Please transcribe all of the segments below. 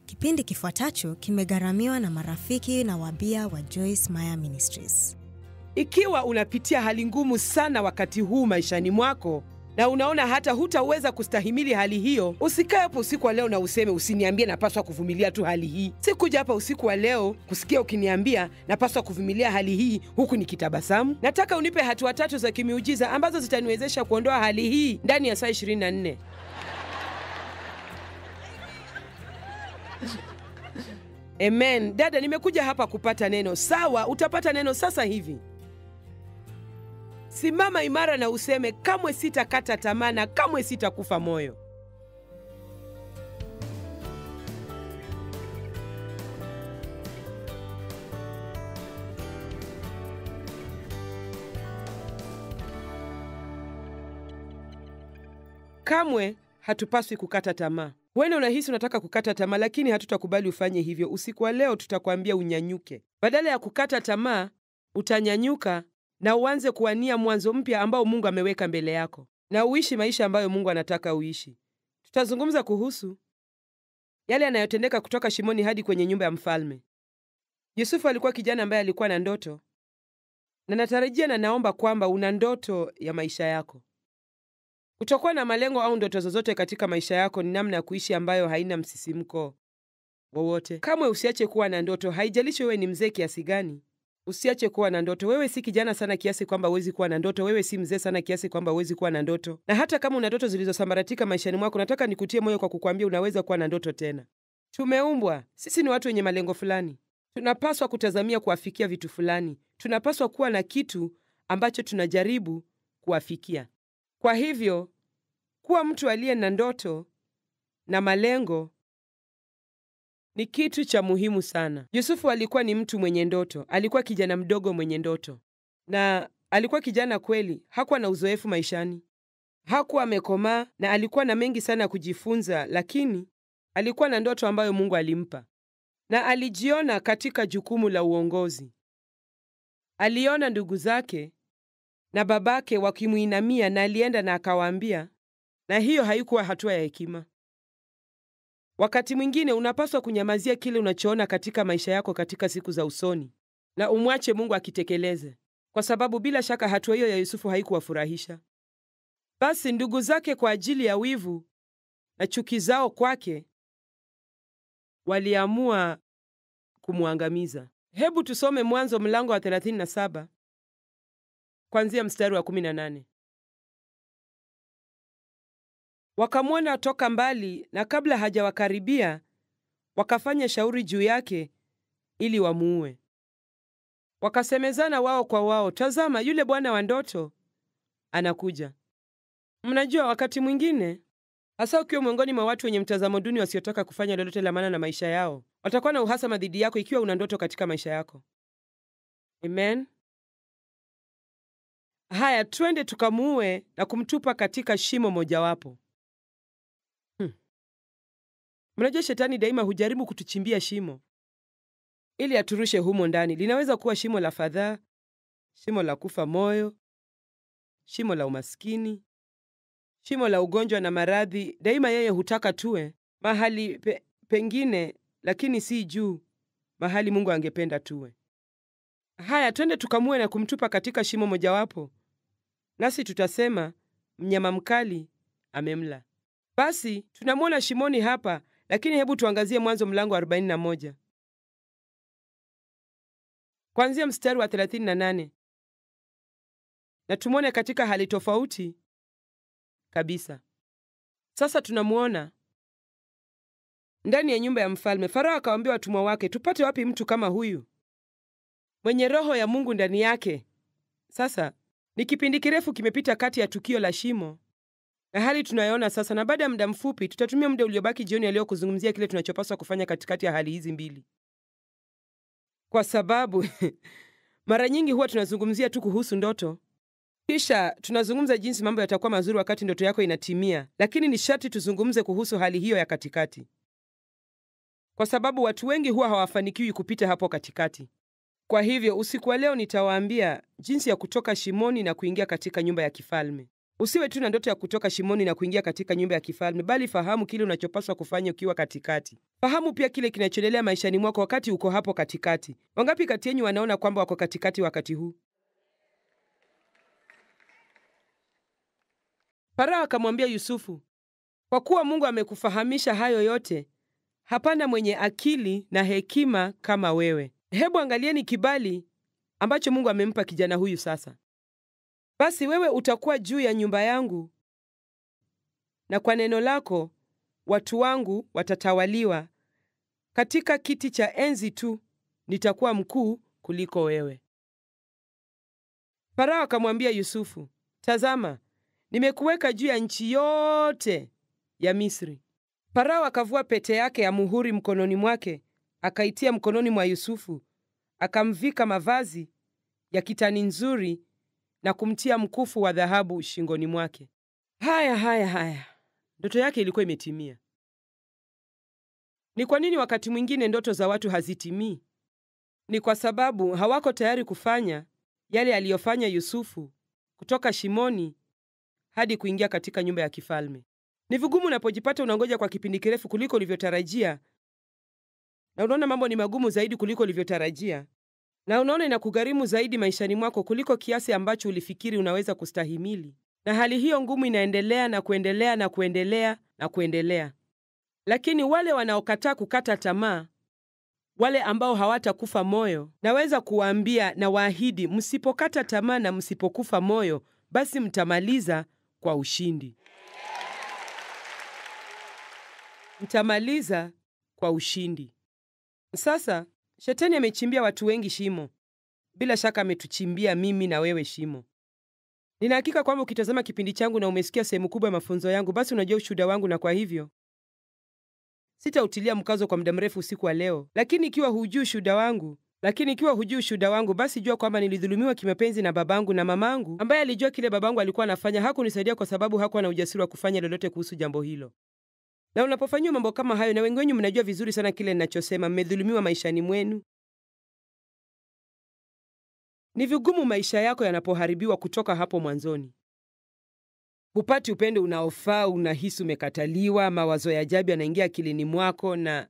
Kipindi kifuatacho kimegharamiwa na marafiki na wabia wa Joyce Meyer Ministries. Ikiwa unapitia hali ngumu sana wakati huu maishani mwako na unaona hata hutaweza kustahimili hali hiyo, usikae hapo usiku wa leo na useme usiniambie napaswa kuvumilia tu hali hii. Sikuja hapa usiku wa leo kusikia ukiniambia napaswa kuvumilia hali hii huku nikitabasamu. Nataka unipe hatua 3 za kimiujiza ambazo zitaniwezesha kuondoa hali hii ndani ya saa 24. Amen. Dada, nimekuja hapa kupata neno. Sawa, utapata neno sasa hivi. Simama imara na useme kamwe sitakata tamaa na kamwe sitakufa moyo. Kamwe hatupaswi kukata tamaa. Wewe unahisi unataka kukata tamaa, lakini hatutakubali ufanye hivyo. Usiku wa leo tutakwambia unyanyuke. Badala ya kukata tamaa, utanyanyuka na uanze kuwania mwanzo mpya ambao Mungu ameweka mbele yako, na uishi maisha ambayo Mungu anataka uishi. Tutazungumza kuhusu yale yanayotendeka kutoka shimoni hadi kwenye nyumba ya mfalme. Yusufu alikuwa kijana ambaye alikuwa na ndoto, na natarajia na naomba kwamba una ndoto ya maisha yako. Kutokuwa na malengo au ndoto zozote katika maisha yako ni namna ya kuishi ambayo haina msisimko wowote. Kamwe usiache kuwa na ndoto, haijalishi wewe ni mzee kiasi gani. Usiache kuwa na ndoto. Wewe si kijana sana kiasi kwamba huwezi kuwa na ndoto. Wewe si mzee sana kiasi kwamba huwezi kuwa na ndoto. Na hata kama una ndoto zilizosambaratika maishani mwako, nataka nikutie moyo kwa kukwambia unaweza kuwa na ndoto tena. Tumeumbwa, sisi ni watu wenye malengo fulani. Tunapaswa kutazamia kuafikia vitu fulani. Tunapaswa kuwa na kitu ambacho tunajaribu kuafikia. Kwa hivyo, kuwa mtu aliye na ndoto na malengo ni kitu cha muhimu sana. Yusufu alikuwa ni mtu mwenye ndoto. Alikuwa kijana mdogo mwenye ndoto. Na alikuwa kijana kweli. Hakuwa na uzoefu maishani. Hakuwa amekomaa na alikuwa na mengi sana kujifunza, lakini alikuwa na ndoto ambayo Mungu alimpa. Na alijiona katika jukumu la uongozi. Aliona ndugu zake na babake wakimuinamia na alienda na akawaambia, na hiyo haikuwa hatua ya hekima. Wakati mwingine unapaswa kunyamazia kile unachoona katika maisha yako katika siku za usoni na umwache Mungu akitekeleze, kwa sababu bila shaka hatua hiyo ya Yusufu haikuwafurahisha. Basi ndugu zake kwa ajili ya wivu na chuki zao kwake waliamua kumwangamiza. Hebu tusome Mwanzo mlango wa 37 kuanzia mstari wa 18. Wakamwona toka mbali, na kabla hajawakaribia wakafanya shauri juu yake ili wamuue. Wakasemezana wao kwa wao, tazama, yule bwana wa ndoto anakuja. Mnajua wakati mwingine, hasa ukiwa miongoni mwa watu wenye mtazamo duni wasiotaka kufanya lolote la maana na maisha yao, watakuwa na uhasama dhidi yako ikiwa una ndoto katika maisha yako. Amen. Haya, twende tukamuue na kumtupa katika shimo mojawapo. Mnajua shetani daima hujaribu kutuchimbia shimo ili aturushe humo ndani. Linaweza kuwa shimo la fadhaa, shimo la kufa moyo, shimo la umaskini, shimo la ugonjwa na maradhi. Daima yeye hutaka tuwe mahali pengine, lakini si juu mahali Mungu angependa tuwe. Haya, twende tukamue na kumtupa katika shimo mojawapo, nasi tutasema mnyama mkali amemla. Basi tunamwona shimoni hapa, lakini hebu tuangazie Mwanzo mlango wa 41 kuanzia mstari wa 38, na tumwone katika hali tofauti kabisa. Sasa tunamuona ndani ya nyumba ya mfalme. Farao akawaambia watumwa wake, tupate wapi mtu kama huyu mwenye roho ya Mungu ndani yake? Sasa ni kipindi kirefu kimepita kati ya tukio la shimo na hali tunayoona sasa, na baada ya muda mfupi tutatumia muda uliobaki jioni ya leo kuzungumzia kile tunachopaswa kufanya katikati ya hali hizi mbili. Kwa sababu mara nyingi huwa tunazungumzia tu kuhusu ndoto, kisha tunazungumza jinsi mambo yatakuwa mazuri wakati ndoto yako inatimia, lakini ni sharti tuzungumze kuhusu hali hiyo ya katikati, kwa sababu watu wengi huwa hawafanikiwi kupita hapo katikati. Kwa hivyo usiku wa leo nitawaambia jinsi ya kutoka shimoni na kuingia katika nyumba ya kifalme. Usiwe tu na ndoto ya kutoka shimoni na kuingia katika nyumba ya kifalme, bali fahamu kile unachopaswa kufanya ukiwa katikati. Fahamu pia kile kinachoendelea maishani mwako wakati uko hapo katikati. Wangapi kati yenu wanaona kwamba wako katikati wakati huu? Farao akamwambia Yusufu, kwa kuwa Mungu amekufahamisha hayo yote, hapana mwenye akili na hekima kama wewe. Hebu angalieni kibali ambacho Mungu amempa kijana huyu sasa. Basi wewe utakuwa juu ya nyumba yangu, na kwa neno lako watu wangu watatawaliwa. Katika kiti cha enzi tu nitakuwa mkuu kuliko wewe. Farao akamwambia Yusufu, tazama, nimekuweka juu ya nchi yote ya Misri. Farao akavua pete yake ya muhuri mkononi mwake, akaitia mkononi mwa Yusufu, akamvika mavazi ya kitani nzuri na kumtia mkufu wa dhahabu shingoni mwake. Haya. Ndoto yake ilikuwa imetimia. Ni kwa nini wakati mwingine ndoto za watu hazitimii? Ni kwa sababu hawako tayari kufanya yale aliyofanya Yusufu, kutoka shimoni hadi kuingia katika nyumba ya kifalme. Ni vigumu unapojipata unangoja kwa kipindi kirefu kuliko ulivyotarajia, na unaona mambo ni magumu zaidi kuliko ulivyotarajia, na unaona inakugharimu zaidi maishani mwako kuliko kiasi ambacho ulifikiri unaweza kustahimili. Na hali hiyo ngumu inaendelea na kuendelea na kuendelea na kuendelea. Lakini wale wanaokataa kukata tamaa, wale ambao hawatakufa moyo, naweza kuwaambia na waahidi, msipokata tamaa na msipokufa moyo, basi mtamaliza kwa ushindi. Mtamaliza kwa ushindi. Sasa, Shetani amechimbia watu wengi shimo. Bila shaka ametuchimbia mimi na wewe shimo. Nina hakika kwamba ukitazama kipindi changu na umesikia sehemu kubwa ya mafunzo yangu, basi unajua ushuhuda wangu, na kwa hivyo sitautilia mkazo kwa muda mrefu usiku wa leo. Lakini ikiwa hujui ushuhuda wangu, basi jua kwamba nilidhulumiwa kimapenzi na babangu na mamangu, ambaye alijua kile babangu alikuwa anafanya. Hakunisaidia kwa sababu hakuwa na ujasiri wa kufanya lolote kuhusu jambo hilo. Na unapofanyiwa mambo kama hayo, na wengi wenu mnajua vizuri sana kile ninachosema, mmedhulumiwa maishani mwenu. Ni vigumu maisha yako yanapoharibiwa kutoka hapo mwanzoni. Hupati upendo unaofaa, unahisi umekataliwa, mawazo ya ajabu yanaingia akilini mwako, na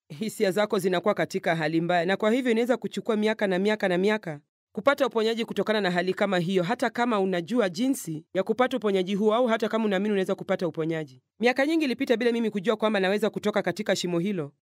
hisia zako zinakuwa katika hali mbaya. Na kwa hivyo inaweza kuchukua miaka na miaka na miaka kupata uponyaji kutokana na hali kama hiyo, hata kama unajua jinsi ya kupata uponyaji huo, au hata kama unaamini unaweza kupata uponyaji. Miaka nyingi ilipita bila mimi kujua kwamba naweza kutoka katika shimo hilo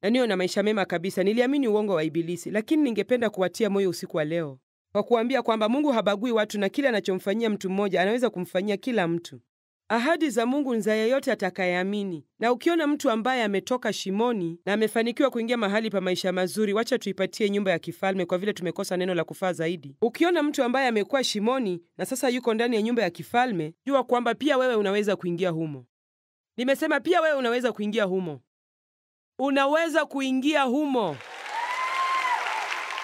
na niwe na maisha mema kabisa. Niliamini uongo wa Ibilisi. Lakini ningependa kuwatia moyo usiku wa leo kwa kuambia kwamba Mungu habagui watu, na kile anachomfanyia mtu mmoja anaweza kumfanyia kila mtu. Ahadi za Mungu ni za yeyote atakayeamini. Na ukiona mtu ambaye ametoka shimoni na amefanikiwa kuingia mahali pa maisha mazuri, wacha tuipatie nyumba ya kifalme, kwa vile tumekosa neno la kufaa zaidi. Ukiona mtu ambaye amekuwa shimoni na sasa yuko ndani ya nyumba ya kifalme, jua kwamba pia wewe unaweza kuingia humo. Nimesema pia wewe unaweza kuingia humo. Unaweza kuingia humo.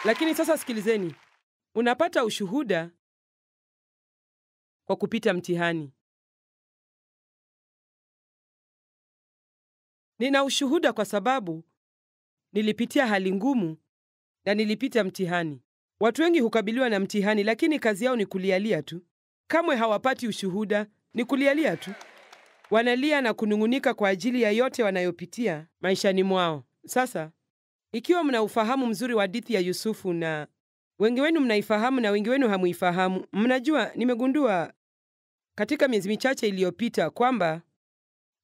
Lakini sasa sikilizeni. Unapata ushuhuda kwa kupita mtihani. Nina ushuhuda kwa sababu nilipitia hali ngumu na nilipita mtihani. Watu wengi hukabiliwa na mtihani, lakini kazi yao ni kulialia tu. Kamwe hawapati ushuhuda, ni kulialia tu. Wanalia na kunung'unika kwa ajili ya yote wanayopitia maishani mwao. Sasa, ikiwa mna ufahamu mzuri wa hadithi ya Yusufu, na wengi wenu mnaifahamu na wengi wenu hamuifahamu, mnajua, nimegundua katika miezi michache iliyopita kwamba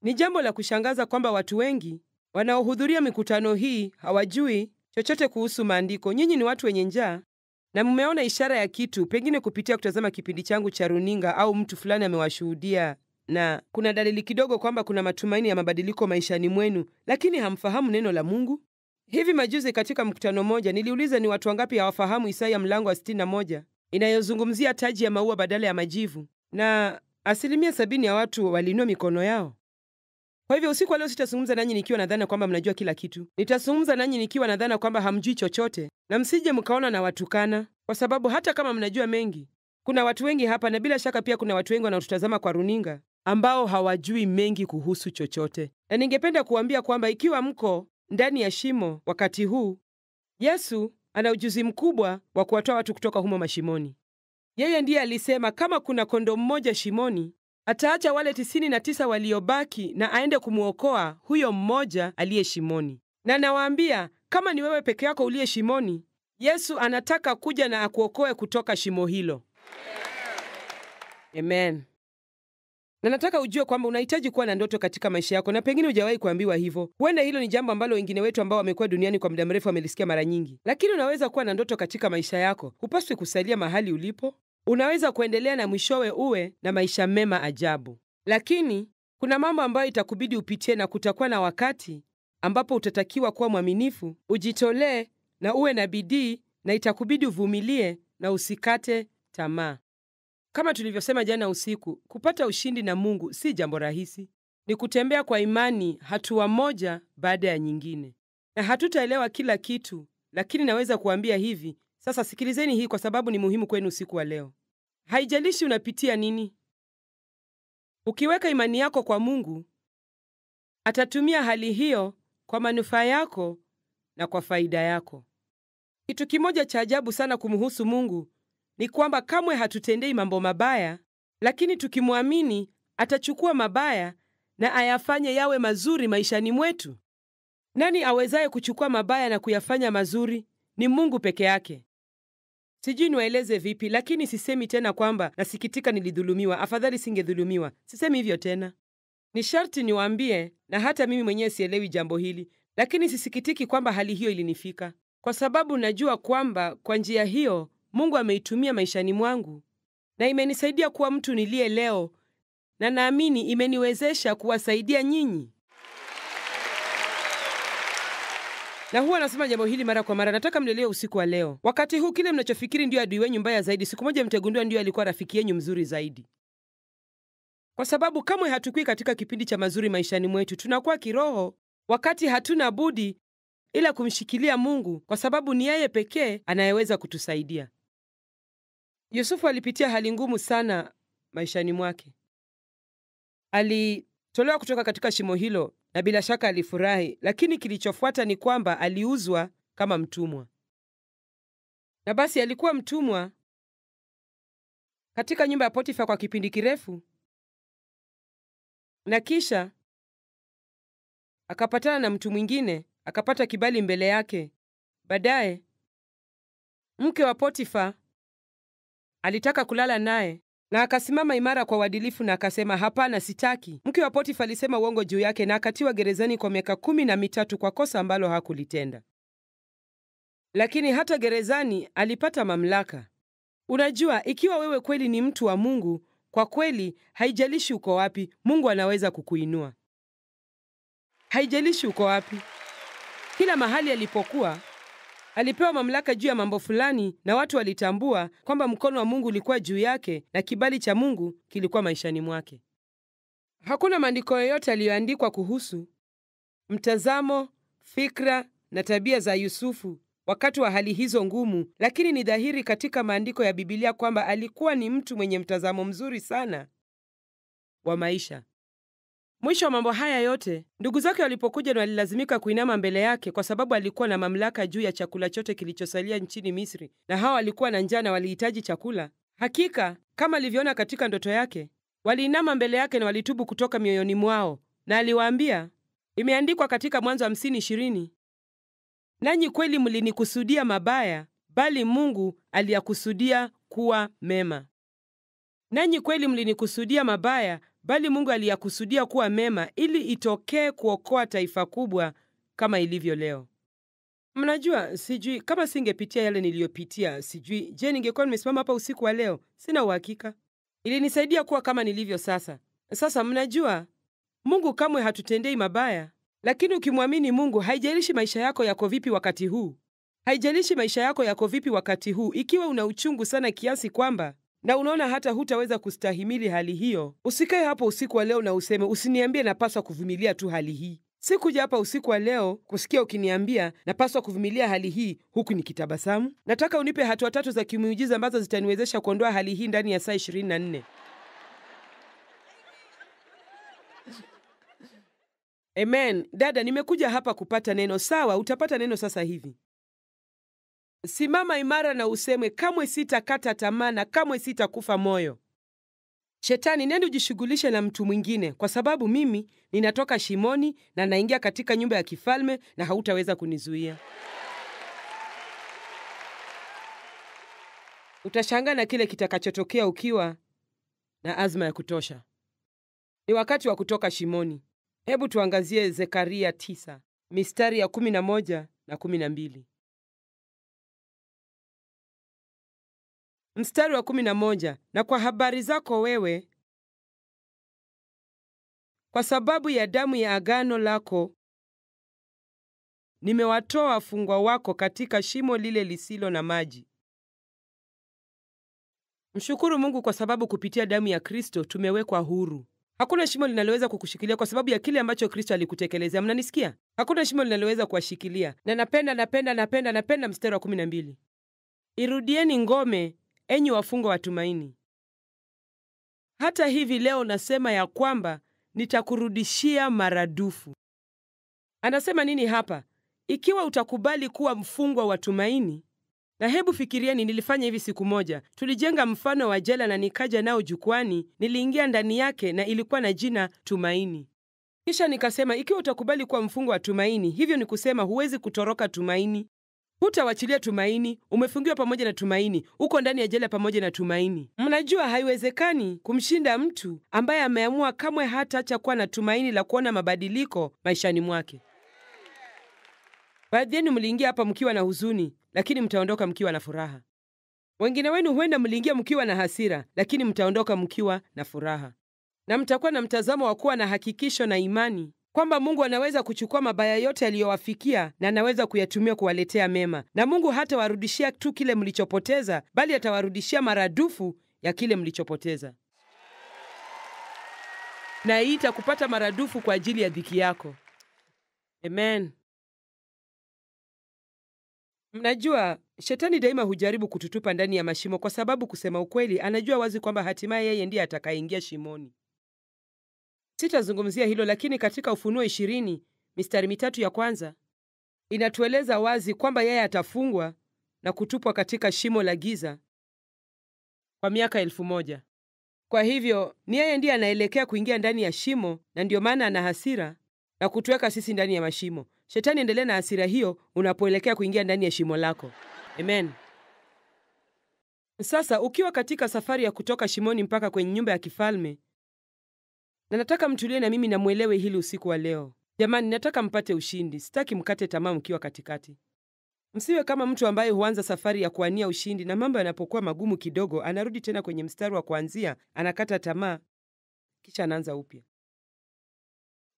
ni jambo la kushangaza kwamba watu wengi wanaohudhuria mikutano hii hawajui chochote kuhusu maandiko. Nyinyi ni watu wenye njaa, na mmeona ishara ya kitu, pengine kupitia kutazama kipindi changu cha runinga, au mtu fulani amewashuhudia, na kuna dalili kidogo kwamba kuna matumaini ya mabadiliko maishani mwenu, lakini hamfahamu neno la Mungu. Hivi majuzi katika mkutano moja niliuliza ni watu wangapi hawafahamu Isaya mlango wa 61 inayozungumzia taji ya maua badala ya majivu, na 70% ya watu waliinua mikono yao. Kwa hivyo usiku wa leo sitazungumza nanyi nikiwa nadhani kwamba mnajua kila kitu. Nitazungumza nanyi nikiwa nadhani kwamba hamjui chochote, na msije mkaona na watukana, kwa sababu hata kama mnajua mengi, kuna watu wengi hapa, na bila shaka pia kuna watu wengi wanaotutazama kwa runinga ambao hawajui mengi kuhusu chochote. Na ningependa kuambia kwamba ikiwa mko ndani ya shimo wakati huu, Yesu ana ujuzi mkubwa wa kuwatoa watu kutoka humo mashimoni. Yeye ndiye alisema kama kuna kondoo mmoja shimoni, ataacha wale 99 waliobaki na aende kumwokoa huyo mmoja aliye shimoni. Na nawaambia, kama ni wewe peke yako uliye shimoni, Yesu anataka kuja na akuokoe kutoka shimo hilo. Amen. Na nataka ujue kwamba unahitaji kuwa na ndoto katika maisha yako, na pengine hujawahi kuambiwa hivyo. Huenda hilo ni jambo ambalo wengine wetu ambao wamekuwa duniani kwa muda mrefu wamelisikia mara nyingi. Lakini unaweza kuwa na ndoto katika maisha yako. Hupaswi kusalia mahali ulipo. Unaweza kuendelea na mwishowe uwe na maisha mema ajabu. Lakini kuna mambo ambayo itakubidi upitie, na kutakuwa na wakati ambapo utatakiwa kuwa mwaminifu, ujitolee na uwe na bidii, na itakubidi uvumilie na usikate tamaa. Kama tulivyosema jana usiku, kupata ushindi na Mungu si jambo rahisi. Ni kutembea kwa imani hatua moja baada ya nyingine. Na hatutaelewa kila kitu, lakini naweza kuambia hivi, sasa sikilizeni hii kwa sababu ni muhimu kwenu usiku wa leo. Haijalishi unapitia nini. Ukiweka imani yako kwa Mungu, atatumia hali hiyo kwa manufaa yako na kwa faida yako. Kitu kimoja cha ajabu sana kumhusu Mungu ni kwamba kamwe hatutendei mambo mabaya, lakini tukimwamini atachukua mabaya na ayafanye yawe mazuri maishani mwetu. Nani awezaye kuchukua mabaya na kuyafanya mazuri? Ni Mungu peke yake. Sijui niwaeleze vipi, lakini sisemi tena kwamba nasikitika nilidhulumiwa. Afadhali singedhulumiwa. Sisemi hivyo tena. Ni sharti niwaambie, na hata mimi mwenyewe sielewi jambo hili, lakini sisikitiki kwamba hali hiyo ilinifika, kwa sababu najua kwamba kwa njia hiyo Mungu ameitumia maishani mwangu na imenisaidia kuwa mtu niliye leo, na naamini imeniwezesha kuwasaidia nyinyi. Na huwa nasema jambo hili mara kwa mara. Nataka mlelewe usiku wa leo. Wakati huu kile mnachofikiri ndio adui wenyu mbaya zaidi, siku moja mtagundua ndio alikuwa rafiki yenu mzuri zaidi. Kwa sababu kamwe hatukui katika kipindi cha mazuri maishani mwetu. Tunakuwa kiroho wakati hatuna budi ila kumshikilia Mungu, kwa sababu ni yeye pekee anayeweza kutusaidia. Yusufu alipitia hali ngumu sana maishani mwake. Alitolewa kutoka katika shimo hilo na bila shaka alifurahi, lakini kilichofuata ni kwamba aliuzwa kama mtumwa. Na basi alikuwa mtumwa katika nyumba ya Potifa kwa kipindi kirefu, na kisha akapatana na mtu mwingine, akapata kibali mbele yake. Baadaye mke wa Potifa alitaka kulala naye, na akasimama imara kwa uadilifu na akasema, hapana, sitaki. Mke wa Potifa alisema uongo juu yake na akatiwa gerezani kwa miaka 13 kwa kosa ambalo hakulitenda. Lakini hata gerezani alipata mamlaka. Unajua, ikiwa wewe kweli ni mtu wa Mungu, kwa kweli haijalishi uko wapi, Mungu anaweza kukuinua. Haijalishi uko wapi. Kila mahali alipokuwa, alipewa mamlaka juu ya mambo fulani, na watu walitambua kwamba mkono wa Mungu ulikuwa juu yake na kibali cha Mungu kilikuwa maishani mwake. Hakuna maandiko yoyote yaliyoandikwa kuhusu mtazamo, fikra na tabia za Yusufu wakati wa hali hizo ngumu, lakini ni dhahiri katika maandiko ya Biblia kwamba alikuwa ni mtu mwenye mtazamo mzuri sana wa maisha. Mwisho wa mambo haya yote, ndugu zake walipokuja na walilazimika kuinama mbele yake kwa sababu alikuwa na mamlaka juu ya chakula chote kilichosalia nchini Misri, na hao walikuwa na njaa na walihitaji chakula. Hakika, kama alivyoona katika ndoto yake, waliinama mbele yake na walitubu kutoka mioyoni mwao, na aliwaambia, imeandikwa katika Mwanzo 50:20, nanyi kweli mlinikusudia mabaya, bali Mungu aliyakusudia kuwa mema. Nanyi kweli mlinikusudia mabaya, bali Mungu aliyakusudia kuwa mema, ili itokee kuokoa taifa kubwa kama ilivyo leo. Mnajua, sijui kama singepitia yale niliyopitia, sijui je, ningekuwa nimesimama hapa usiku wa leo. Sina uhakika. Ilinisaidia kuwa kama nilivyo sasa. Sasa mnajua, Mungu kamwe hatutendei mabaya, lakini ukimwamini Mungu, haijalishi maisha yako yako vipi wakati huu. Haijalishi maisha yako yako vipi wakati huu, ikiwa una uchungu sana kiasi kwamba na unaona hata hutaweza kustahimili hali hiyo, usikae hapo usiku wa leo na useme, usiniambie napaswa kuvumilia tu hali hii. Sikuja hapa usiku wa leo kusikia ukiniambia napaswa kuvumilia hali hii huku nikitabasamu. Nataka unipe hatua 3 za kimuujiza ambazo zitaniwezesha kuondoa hali hii ndani ya saa 24. Amen. Dada, nimekuja hapa kupata neno. Sawa, utapata neno sasa hivi. Simama imara na useme, kamwe sitakata tamaa na kamwe sitakufa moyo. Shetani, nenda ujishughulishe na mtu mwingine, kwa sababu mimi ninatoka shimoni na naingia katika nyumba ya kifalme na hautaweza kunizuia. Utashangaa na kile kitakachotokea ukiwa na azma ya kutosha. Ni wakati wa kutoka shimoni. Hebu tuangazie Zekaria 9, mistari ya 11 na 12. Mstari wa 11, na kwa habari zako wewe, kwa sababu ya damu ya agano lako, nimewatoa wafungwa wako katika shimo lile lisilo na maji. Mshukuru Mungu kwa sababu kupitia damu ya Kristo tumewekwa huru. Hakuna shimo linaloweza kukushikilia kwa sababu ya kile ambacho Kristo alikutekelezea. Mnanisikia? Hakuna shimo linaloweza kuwashikilia. Na napenda mstari wa 12. Irudieni ngome, enyi wafungwa wa tumaini. Hata hivi leo nasema ya kwamba nitakurudishia maradufu. Anasema nini hapa? Ikiwa utakubali kuwa mfungwa wa tumaini. Na hebu fikirieni, nilifanya hivi siku moja. Tulijenga mfano wa jela na nikaja nao jukwani, niliingia ndani yake na ilikuwa na jina Tumaini. Kisha nikasema, ikiwa utakubali kuwa mfungwa wa tumaini, hivyo ni kusema huwezi kutoroka tumaini. Hutawachilia tumaini, umefungiwa pamoja na tumaini, uko ndani ya jela pamoja na tumaini. Mnajua haiwezekani kumshinda mtu ambaye ameamua kamwe hataacha kuwa na tumaini la kuona mabadiliko maishani mwake. Baadhi yenu mliingia hapa mkiwa na huzuni, lakini mtaondoka mkiwa na furaha. Wengine wenu huenda mliingia mkiwa na hasira, lakini mtaondoka mkiwa na furaha. Na mtakuwa na mtazamo wa kuwa na hakikisho na imani kwamba Mungu anaweza kuchukua mabaya yote aliyowafikia na anaweza kuyatumia kuwaletea mema. Na Mungu hatawarudishia tu kile mlichopoteza, bali atawarudishia maradufu ya kile mlichopoteza. Na hii itakupata maradufu kwa ajili ya dhiki yako. Amen. Mnajua, shetani daima hujaribu kututupa ndani ya mashimo kwa sababu kusema ukweli, anajua wazi kwamba hatimaye yeye ndiye atakayeingia shimoni. Sitazungumzia hilo, lakini katika Ufunuo 20, mistari 3 ya kwanza, inatueleza wazi kwamba yeye atafungwa na kutupwa katika shimo la giza kwa miaka 1000. Kwa hivyo, ni yeye ndiye anaelekea kuingia ndani ya shimo, na ndio maana ana hasira na kutuweka sisi ndani ya mashimo. Shetani, endelea na hasira hiyo unapoelekea kuingia ndani ya shimo lako. Amen. Sasa, ukiwa katika safari ya kutoka shimoni mpaka kwenye nyumba ya kifalme, na nataka mtulie na mimi na muelewe hili usiku wa leo. Jamani, nataka mpate ushindi. Sitaki mkate tamaa mkiwa katikati. Msiwe kama mtu ambaye huanza safari ya kuania ushindi na mambo yanapokuwa magumu kidogo, anarudi tena kwenye mstari wa kuanzia, anakata tamaa, kisha anaanza upya.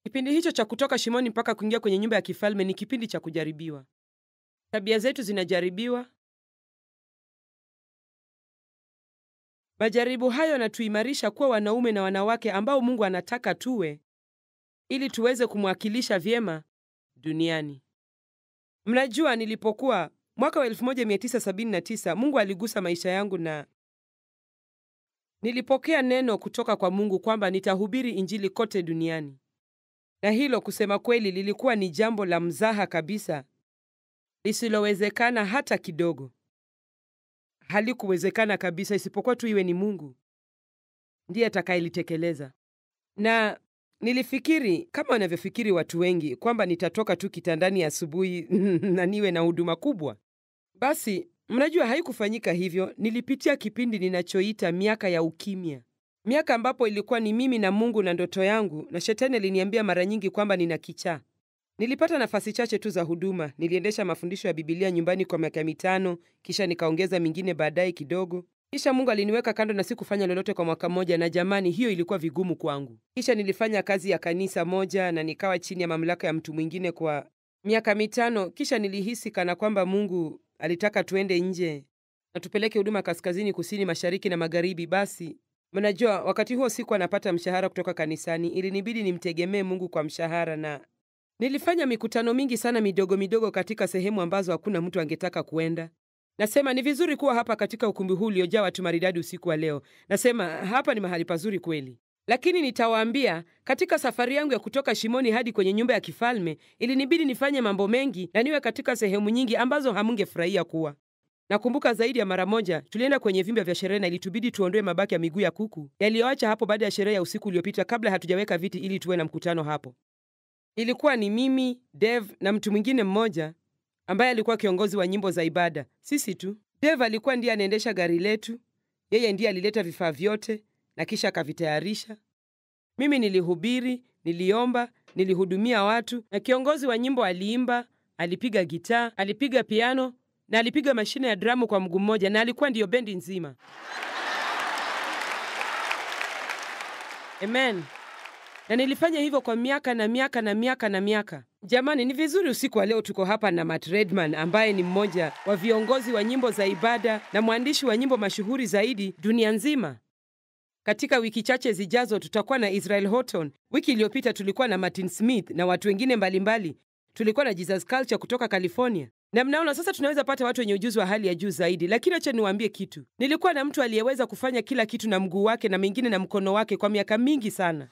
Kipindi hicho cha kutoka shimoni mpaka kuingia kwenye nyumba ya kifalme ni kipindi cha kujaribiwa. Tabia zetu zinajaribiwa. Majaribu hayo yanatuimarisha kuwa wanaume na wanawake ambao Mungu anataka tuwe, ili tuweze kumwakilisha vyema duniani. Mnajua, nilipokuwa mwaka wa 1979, Mungu aligusa maisha yangu na nilipokea neno kutoka kwa Mungu kwamba nitahubiri injili kote duniani. Na hilo kusema kweli lilikuwa ni jambo la mzaha kabisa, lisilowezekana hata kidogo. Halikuwezekana kabisa, isipokuwa tu iwe ni Mungu ndiye atakayelitekeleza. Na nilifikiri kama wanavyofikiri watu wengi kwamba nitatoka tu kitandani asubuhi na niwe na huduma kubwa. Basi, mnajua haikufanyika hivyo. Nilipitia kipindi ninachoita miaka ya ukimya. Miaka ambapo ilikuwa ni mimi na Mungu na ndoto yangu, na shetani aliniambia mara nyingi kwamba nina kichaa. Nilipata nafasi chache tu za huduma. Niliendesha mafundisho ya Biblia nyumbani kwa miaka 5, kisha nikaongeza mingine baadaye kidogo. Kisha Mungu aliniweka kando na sikufanya lolote kwa mwaka mmoja, na jamani, hiyo ilikuwa vigumu kwangu. Kisha nilifanya kazi ya kanisa moja na nikawa chini ya mamlaka ya mtu mwingine kwa miaka 5. Kisha nilihisi kana kwamba Mungu alitaka tuende nje na tupeleke huduma kaskazini, kusini, mashariki na magharibi. Basi, mnajua, wakati huo sikuwa napata mshahara kutoka kanisani. Ilinibidi nimtegemee Mungu kwa mshahara, na nilifanya mikutano mingi sana midogo midogo katika sehemu ambazo hakuna mtu angetaka kuenda. Nasema ni vizuri kuwa hapa katika ukumbi huu uliojaa watu maridadi usiku wa leo. Nasema hapa ni mahali pazuri kweli. Lakini nitawaambia, katika safari yangu ya kutoka shimoni hadi kwenye nyumba ya kifalme, ilinibidi nifanye mambo mengi na niwe katika sehemu nyingi ambazo hamungefurahia kuwa. Nakumbuka zaidi ya mara moja tulienda kwenye vyumba vya sherehe na ilitubidi tuondoe mabaki ya miguu ya kuku yaliyoacha hapo baada ya sherehe ya usiku uliopita, kabla hatujaweka viti ili tuwe na mkutano hapo. Ilikuwa ni mimi, Dave na mtu mwingine mmoja ambaye alikuwa kiongozi wa nyimbo za ibada. Sisi tu. Dave alikuwa ndiye anaendesha gari letu. Yeye ndiye alileta vifaa vyote na kisha akavitayarisha. Mimi nilihubiri, niliomba, nilihudumia watu, na kiongozi wa nyimbo aliimba, alipiga gitaa, alipiga piano na alipiga mashine ya dramu kwa mguu mmoja, na alikuwa ndiyo bendi nzima. Amen. Na nilifanya hivyo kwa miaka na miaka na miaka na miaka. Jamani, ni vizuri usiku wa leo tuko hapa na Matt Redman ambaye ni mmoja wa viongozi wa nyimbo za ibada na mwandishi wa nyimbo mashuhuri zaidi dunia nzima. Katika wiki chache zijazo tutakuwa na Israel Houghton. Wiki iliyopita tulikuwa na Martin Smith na watu wengine mbalimbali. Tulikuwa na Jesus Culture kutoka California. Na mnaona sasa tunaweza pata watu wenye ujuzi wa hali ya juu zaidi. Lakini acha niwaambie kitu. Nilikuwa na mtu aliyeweza kufanya kila kitu na mguu wake na mengine na mkono wake kwa miaka mingi sana.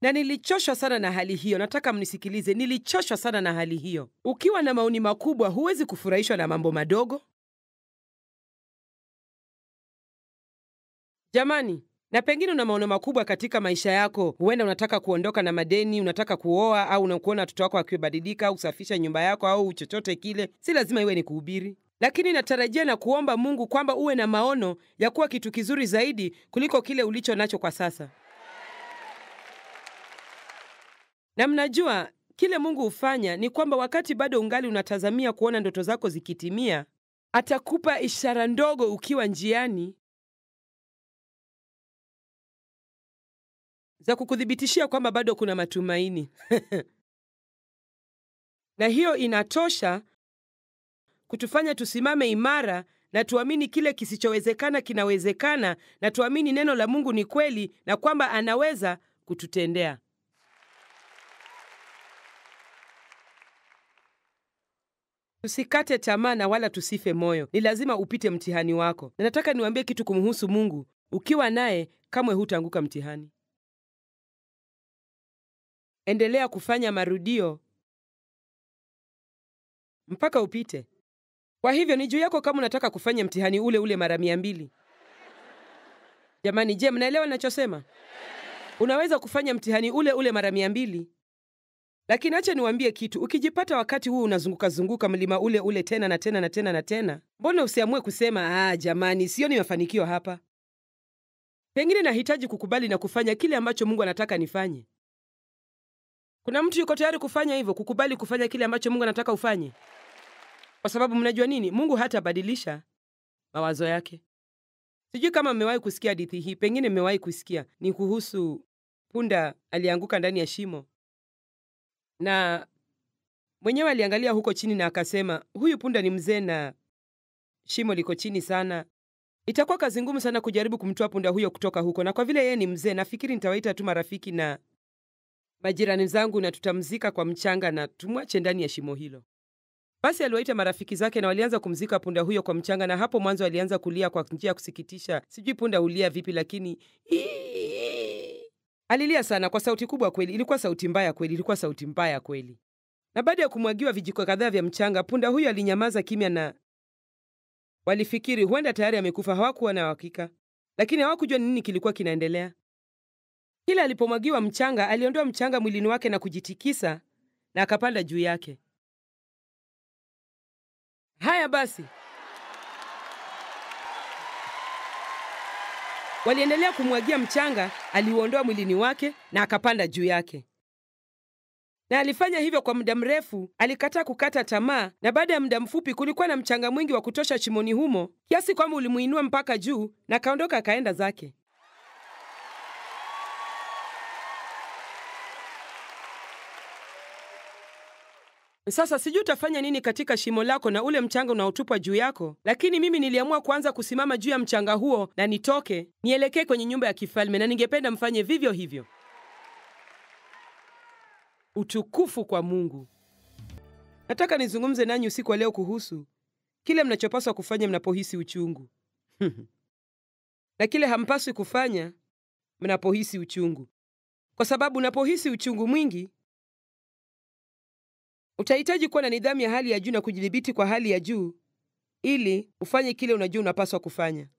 Na nilichoshwa sana na hali hiyo. Nataka mnisikilize. Nilichoshwa sana na hali hiyo. Ukiwa na maoni makubwa, huwezi kufurahishwa na mambo madogo. Jamani, na pengine una maono makubwa katika maisha yako. Huenda unataka kuondoka na madeni, unataka kuoa, au unakuona watoto wako wakibadilika, au kusafisha nyumba yako, au chochote kile. Si lazima iwe ni kuhubiri. Lakini natarajia na kuomba Mungu kwamba uwe na maono ya kuwa kitu kizuri zaidi kuliko kile ulicho nacho kwa sasa. Na mnajua, kile Mungu hufanya ni kwamba wakati bado ungali unatazamia kuona ndoto zako zikitimia, atakupa ishara ndogo ukiwa njiani za kukuthibitishia kwamba bado kuna matumaini. Na hiyo inatosha kutufanya tusimame imara na tuamini kile kisichowezekana kinawezekana, na tuamini neno la Mungu ni kweli na kwamba anaweza kututendea. Tusikate tamaa na wala tusife moyo. Ni lazima upite mtihani wako. Na nataka niwaambie kitu kumhusu Mungu. Ukiwa naye, kamwe hutaanguka mtihani. Endelea kufanya marudio mpaka upite. Kwa hivyo ni juu yako kama unataka kufanya mtihani ule ule mara 200. Jamani, je, mnaelewa ninachosema? Unaweza kufanya mtihani ule ule mara 200. Lakini acha niwaambie kitu, ukijipata wakati huu unazunguka mlima ule ule tena na tena na tena na tena, mbona usiamue kusema, jamani, sioni mafanikio hapa. Pengine nahitaji kukubali na kufanya kile ambacho Mungu anataka nifanye. Kuna mtu yuko tayari kufanya hivyo, kukubali kufanya kile ambacho Mungu anataka ufanye? Kwa sababu mnajua nini? Mungu hatabadilisha mawazo yake. Sijui kama mmewahi kusikia hadithi hii, pengine mmewahi kusikia. Ni kuhusu punda alianguka ndani ya shimo. Na mwenyewe aliangalia huko chini na akasema, huyu punda ni mzee na shimo liko chini sana. Itakuwa kazi ngumu sana kujaribu kumtoa punda huyo kutoka huko, na kwa vile yeye ni mzee, nafikiri nitawaita tu marafiki na majirani zangu na tutamzika kwa mchanga na tumwache ndani ya shimo hilo. Basi aliwaita marafiki zake na walianza kumzika punda huyo kwa mchanga, na hapo mwanzo alianza kulia kwa njia ya kusikitisha. Sijui punda hulia vipi, lakini alilia sana kwa sauti kubwa kweli. Ilikuwa sauti mbaya kweli, ilikuwa sauti mbaya kweli. Na baada ya kumwagiwa vijiko kadhaa vya mchanga, punda huyo alinyamaza kimya na walifikiri huenda tayari amekufa. Hawakuwa na uhakika, lakini hawakujua nini kilikuwa kinaendelea. Kila alipomwagiwa mchanga, aliondoa mchanga mwilini wake na kujitikisa na akapanda juu yake. Haya basi. Waliendelea kumwagia mchanga, aliuondoa mwilini wake na akapanda juu yake. Na alifanya hivyo kwa muda mrefu. Alikataa kukata tamaa, na baada ya muda mfupi kulikuwa na mchanga mwingi wa kutosha shimoni humo, kiasi kwamba ulimuinua mpaka juu, na kaondoka akaenda zake. Sasa sijui utafanya nini katika shimo lako na ule mchanga unaotupwa juu yako, lakini mimi niliamua kuanza kusimama juu ya mchanga huo na nitoke, nielekee kwenye nyumba ya kifalme, na ningependa mfanye vivyo hivyo. Utukufu kwa Mungu. Nataka nizungumze nanyi usiku wa leo kuhusu kile mnachopaswa kufanya mnapohisi uchungu. Na kile hampaswi kufanya mnapohisi uchungu. Kwa sababu unapohisi uchungu mwingi, Utahitaji kuwa na nidhamu ya hali ya juu na kujidhibiti kwa hali ya juu ili ufanye kile unajua unapaswa kufanya,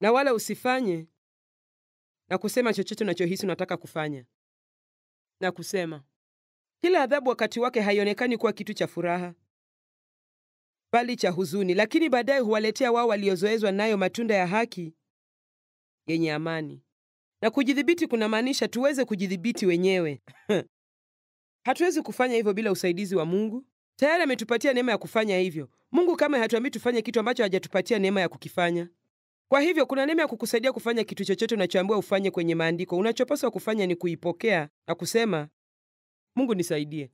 na wala usifanye na kusema chochote unachohisi unataka kufanya, na kusema kila adhabu wakati wake haionekani kuwa kitu cha furaha, bali cha huzuni, lakini baadaye huwaletea wao waliozoezwa nayo matunda ya haki yenye amani. Na kujidhibiti kunamaanisha tuweze kujidhibiti wenyewe. Hatuwezi kufanya hivyo bila usaidizi wa Mungu. Tayari ametupatia neema ya kufanya hivyo. Mungu kama hatuambii tufanye kitu ambacho hajatupatia neema ya kukifanya. Kwa hivyo kuna neema ya kukusaidia kufanya kitu chochote unachoambiwa ufanye kwenye maandiko. Unachopaswa kufanya ni kuipokea na kusema, Mungu nisaidie.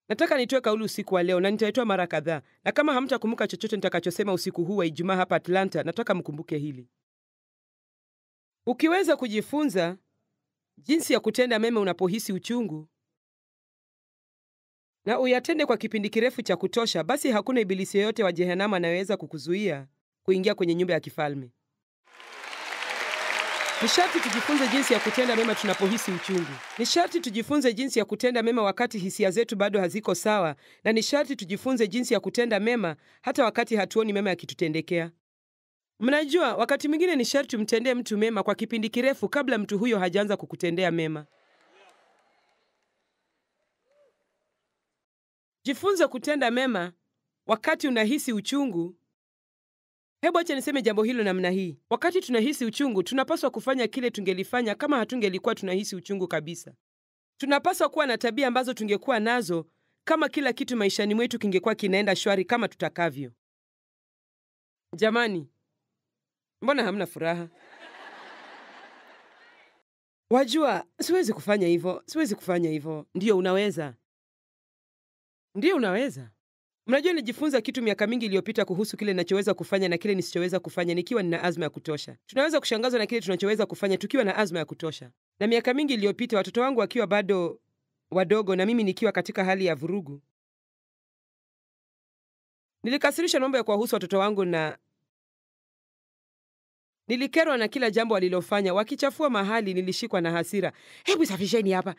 Nataka nitoe kauli usiku wa leo na nitaitoa mara kadhaa. Na kama hamtakumbuka chochote nitakachosema usiku huu wa Ijumaa hapa Atlanta, nataka mkumbuke hili. Ukiweza kujifunza jinsi ya kutenda mema unapohisi uchungu na uyatende kwa kipindi kirefu cha kutosha, basi hakuna ibilisi yoyote wa jehanamu anayeweza kukuzuia kuingia kwenye nyumba ya kifalme. Ni sharti tujifunze jinsi ya kutenda mema tunapohisi uchungu. Ni sharti tujifunze jinsi ya kutenda mema wakati hisia zetu bado haziko sawa, na ni sharti tujifunze jinsi ya kutenda mema hata wakati hatuoni mema yakitutendekea. Mnajua, wakati mwingine ni sharti umtendee mtu mema kwa kipindi kirefu kabla mtu huyo hajaanza kukutendea mema. Jifunze kutenda mema wakati unahisi uchungu. Hebu acha niseme jambo hilo namna hii. Wakati tunahisi uchungu, tunapaswa kufanya kile tungelifanya kama hatungelikuwa tunahisi uchungu kabisa. Tunapaswa kuwa na tabia ambazo tungekuwa nazo kama kila kitu maishani mwetu kingekuwa kinaenda shwari kama tutakavyo. Jamani, mbona hamna furaha? Wajua, siwezi kufanya hivyo. Ndiyo unaweza. Mnajua nilijifunza kitu miaka mingi iliyopita kuhusu kile ninachoweza kufanya na kile nisichoweza kufanya nikiwa nina azma ya kutosha. Tunaweza kushangazwa na kile tunachoweza kufanya tukiwa na azma ya kutosha. Na miaka mingi iliyopita, watoto wangu wakiwa bado wadogo na mimi nikiwa katika hali ya vurugu, nilikasirisha mambo ya kuwahusu watoto wangu na nilikerwa na kila jambo walilofanya. Wakichafua mahali, nilishikwa na hasira. Hebu safisheni hapa.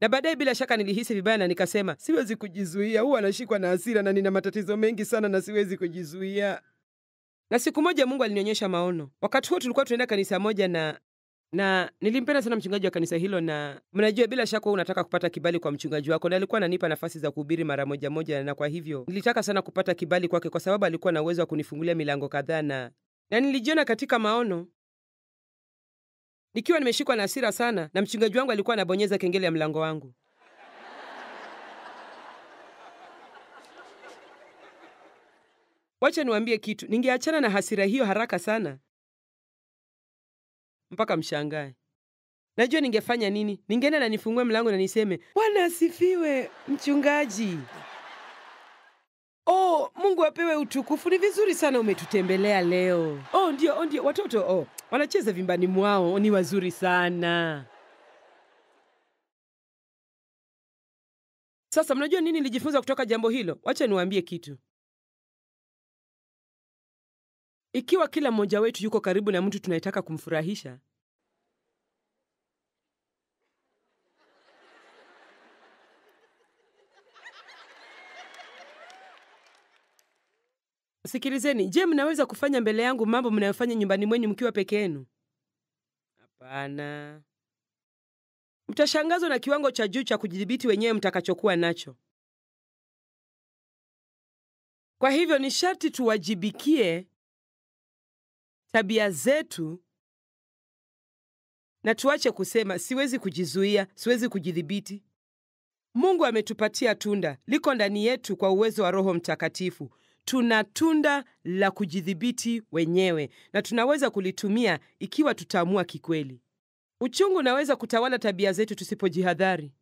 Na baadaye bila shaka nilihisi vibaya na nikasema, siwezi kujizuia, huwa nashikwa na hasira na nina matatizo mengi sana na siwezi kujizuia. Na siku moja Mungu alinionyesha maono. Wakati huo tulikuwa tunaenda kanisa moja na nilimpenda sana mchungaji wa kanisa hilo, na mnajua bila shaka unataka kupata kibali kwa mchungaji wako, na alikuwa ananipa nafasi za kuhubiri mara moja, na kwa hivyo nilitaka sana kupata kibali kwake kwa sababu alikuwa na uwezo wa kunifungulia milango kadhaa, na nilijiona katika maono nikiwa nimeshikwa na hasira sana na mchungaji wangu alikuwa anabonyeza kengele ya mlango wangu. Wacha niwaambie kitu, ningeachana na hasira hiyo haraka sana mpaka mshangae. Najua ningefanya nini? Ningeenda na nifungue mlango na niseme, Bwana asifiwe mchungaji. Oh, Mungu apewe utukufu, ni vizuri sana umetutembelea leo. Oh ndio, watoto wanacheza vimbani mwao, ni wazuri sana. Sasa mnajua nini nilijifunza kutoka jambo hilo? Wacha niwaambie kitu. Ikiwa kila mmoja wetu yuko karibu na mtu tunayetaka kumfurahisha, sikilizeni, je, mnaweza kufanya mbele yangu mambo mnayofanya nyumbani mwenu mkiwa peke yenu? Hapana. Mtashangazwa na kiwango cha juu cha kujidhibiti wenyewe mtakachokuwa nacho. Kwa hivyo ni sharti tuwajibikie tabia zetu na tuache kusema siwezi kujizuia, siwezi kujidhibiti. Mungu ametupatia tunda, liko ndani yetu kwa uwezo wa Roho Mtakatifu. Tuna tunda la kujidhibiti wenyewe na tunaweza kulitumia ikiwa tutaamua kikweli. Uchungu unaweza kutawala tabia zetu tusipojihadhari.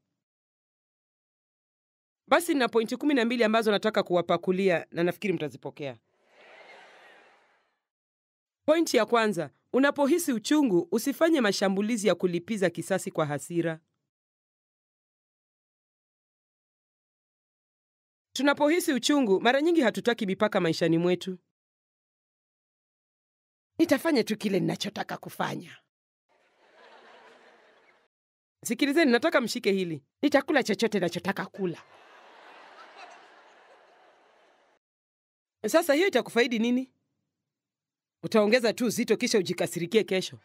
Basi nina pointi 12 ambazo nataka kuwapakulia na nafikiri mtazipokea. Pointi ya kwanza, unapohisi uchungu, usifanye mashambulizi ya kulipiza kisasi kwa hasira. Tunapohisi uchungu, mara nyingi hatutaki mipaka maishani mwetu. Nitafanya tu kile ninachotaka kufanya. Sikilizeni, nataka mshike hili. Nitakula chochote nachotaka kula. Sasa hiyo itakufaidi nini? Utaongeza tu uzito kisha ujikasirikie kesho.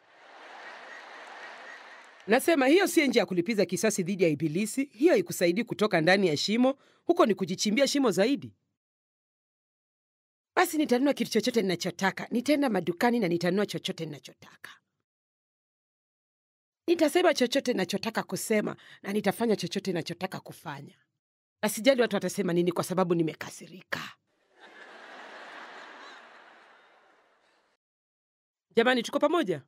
Nasema hiyo si njia ya kulipiza kisasi dhidi ya ibilisi. Hiyo haikusaidii kutoka ndani ya shimo. Huko ni kujichimbia shimo zaidi. Basi nitanunua kitu chochote ninachotaka. Nitaenda madukani na nitanunua chochote ninachotaka. Nitasema chochote ninachotaka kusema na nitafanya chochote ninachotaka kufanya. Na sijali watu watasema nini kwa sababu nimekasirika. Jamani, tuko pamoja?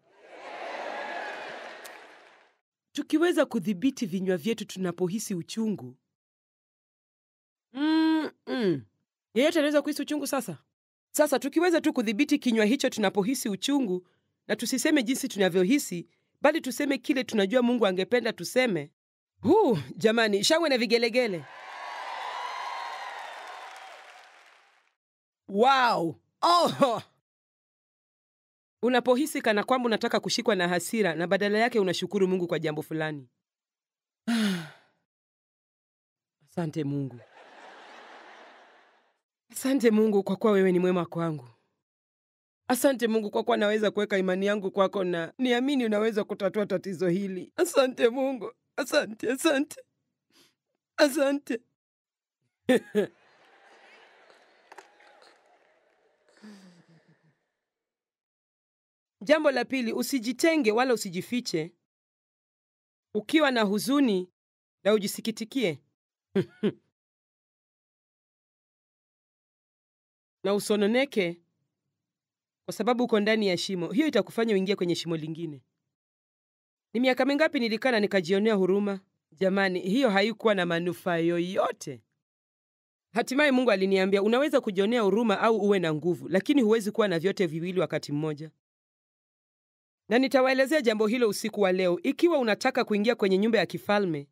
Tukiweza kudhibiti vinywa vyetu tunapohisi uchungu. Yeyote anaweza kuhisi uchungu sasa? Sasa tukiweza tu kudhibiti kinywa hicho tunapohisi uchungu, na tusiseme jinsi tunavyohisi, bali tuseme kile tunajua Mungu angependa tuseme. Jamani, shangwe na vigelegele. Wow! Oh! Unapohisi kana kwamba unataka kushikwa na hasira na badala yake unashukuru Mungu kwa jambo fulani. Asante Mungu. Asante Mungu kwa kuwa wewe ni mwema kwangu. Asante Mungu kwa kuwa naweza kuweka imani yangu kwako na niamini unaweza kutatua tatizo hili. Asante Mungu. Asante, asante. Asante. Jambo la pili, usijitenge wala usijifiche. Ukiwa na huzuni na ujisikitikie. Na usononeke kwa sababu uko ndani ya shimo. Hiyo itakufanya uingie kwenye shimo lingine. Ni miaka mingapi nilikaa na nikajionea huruma? Jamani, hiyo haikuwa na manufaa yoyote. Hatimaye Mungu aliniambia, unaweza kujionea huruma au uwe na nguvu, lakini huwezi kuwa na vyote viwili wakati mmoja. Na nitawaelezea jambo hilo usiku wa leo. Ikiwa unataka kuingia kwenye nyumba ya kifalme,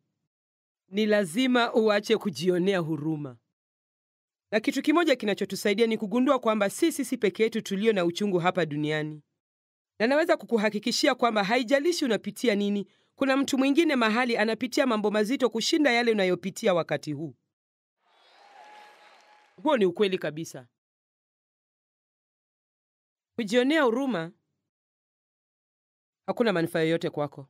ni lazima uache kujionea huruma. Na kitu kimoja kinachotusaidia ni kugundua kwamba sisi peke yetu tulio na uchungu hapa duniani. Na naweza kukuhakikishia kwamba haijalishi unapitia nini, kuna mtu mwingine mahali anapitia mambo mazito kushinda yale unayopitia wakati huu. Huo ni ukweli kabisa. Kujionea huruma hakuna manufaa yoyote kwako.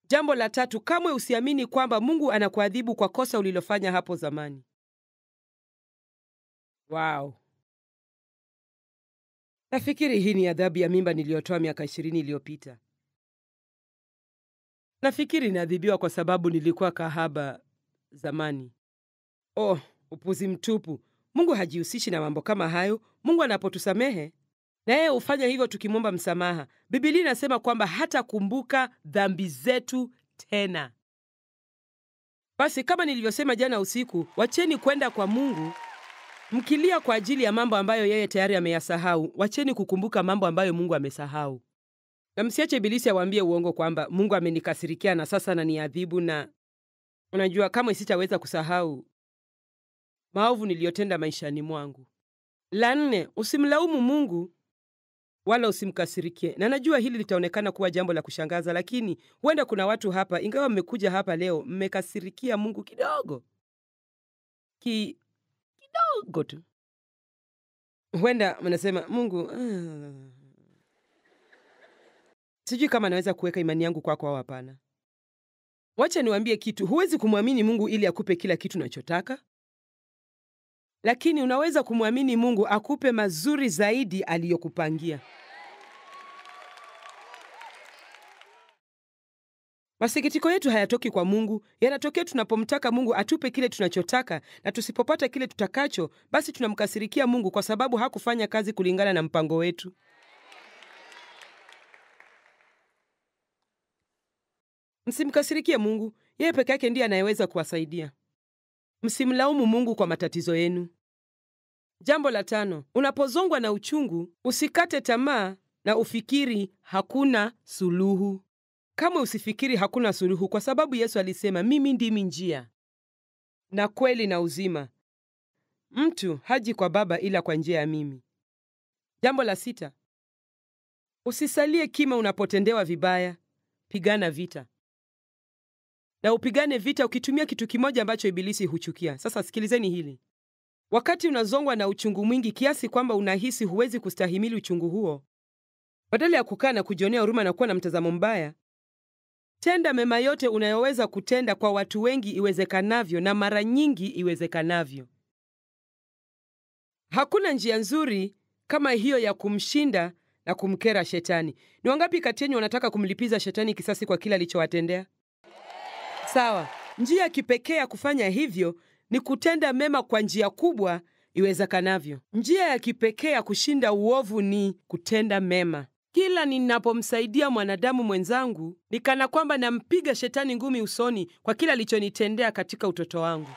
Jambo la tatu, kamwe usiamini kwamba Mungu anakuadhibu kwa kosa ulilofanya hapo zamani. Wow. Nafikiri hii ni adhabu ya mimba niliyotoa miaka 20 iliyopita. Nafikiri naadhibiwa kwa sababu nilikuwa kahaba zamani. Upuzi mtupu. Mungu hajihusishi na mambo kama hayo. Mungu anapotusamehe, na yeye hufanya hivyo tukimwomba msamaha. Biblia inasema kwamba hatakumbuka dhambi zetu tena. Basi kama nilivyosema jana usiku, wacheni kwenda kwa Mungu mkilia kwa ajili ya mambo ambayo yeye tayari ameyasahau. Wacheni kukumbuka mambo ambayo Mungu amesahau. Na msiache ibilisi awaambie uongo kwamba Mungu amenikasirikia na sasa ananiadhibu, na unajua kama sitaweza kusahau maovu niliyotenda maishani mwangu. La 4, usimlaumu Mungu wala usimkasirikie. Na najua hili litaonekana kuwa jambo la kushangaza, lakini huenda kuna watu hapa, ingawa mmekuja hapa leo, mmekasirikia Mungu kidogo. Kidogo tu. Huenda mnasema, Mungu, sijui kama naweza kuweka imani yangu kwako au hapana. Wacha niwaambie kitu, huwezi kumwamini Mungu ili akupe kila kitu unachotaka. Lakini unaweza kumwamini Mungu akupe mazuri zaidi aliyokupangia. Masikitiko yetu hayatoki kwa Mungu, yanatokea tunapomtaka Mungu atupe kile tunachotaka, na tusipopata kile tutakacho, basi tunamkasirikia Mungu kwa sababu hakufanya kazi kulingana na mpango wetu. Msimkasirikie Mungu, yeye peke yake ndiye anayeweza kuwasaidia. Msimlaumu Mungu kwa matatizo yenu. Jambo la 5, unapozongwa na uchungu, usikate tamaa na ufikiri hakuna suluhu. Kama usifikiri hakuna suluhu, kwa sababu Yesu alisema, mimi ndimi njia na kweli na uzima. Mtu haji kwa Baba ila kwa njia ya mimi. Jambo la 6, usisalie kima unapotendewa vibaya, pigana vita. na upigane vita ukitumia kitu kimoja ambacho ibilisi huchukia. Sasa sikilizeni hili. Wakati unazongwa na uchungu mwingi kiasi kwamba unahisi huwezi kustahimili uchungu huo, badala ya kukaa na kujionea huruma na kuwa na mtazamo mbaya, tenda mema yote unayoweza kutenda kwa watu wengi iwezekanavyo, na mara nyingi iwezekanavyo. Hakuna njia nzuri kama hiyo ya kumshinda na kumkera shetani. Ni wangapi kati yenu wanataka kumlipiza shetani kisasi kwa kila alichowatendea? Sawa. Njia ya kipekee ya kufanya hivyo ni kutenda mema kwa njia kubwa iwezekanavyo. Njia ya kipekee ya kushinda uovu ni kutenda mema. Kila ninapomsaidia mwanadamu mwenzangu, ni kana kwamba nampiga shetani ngumi usoni kwa kila alichonitendea katika utoto wangu.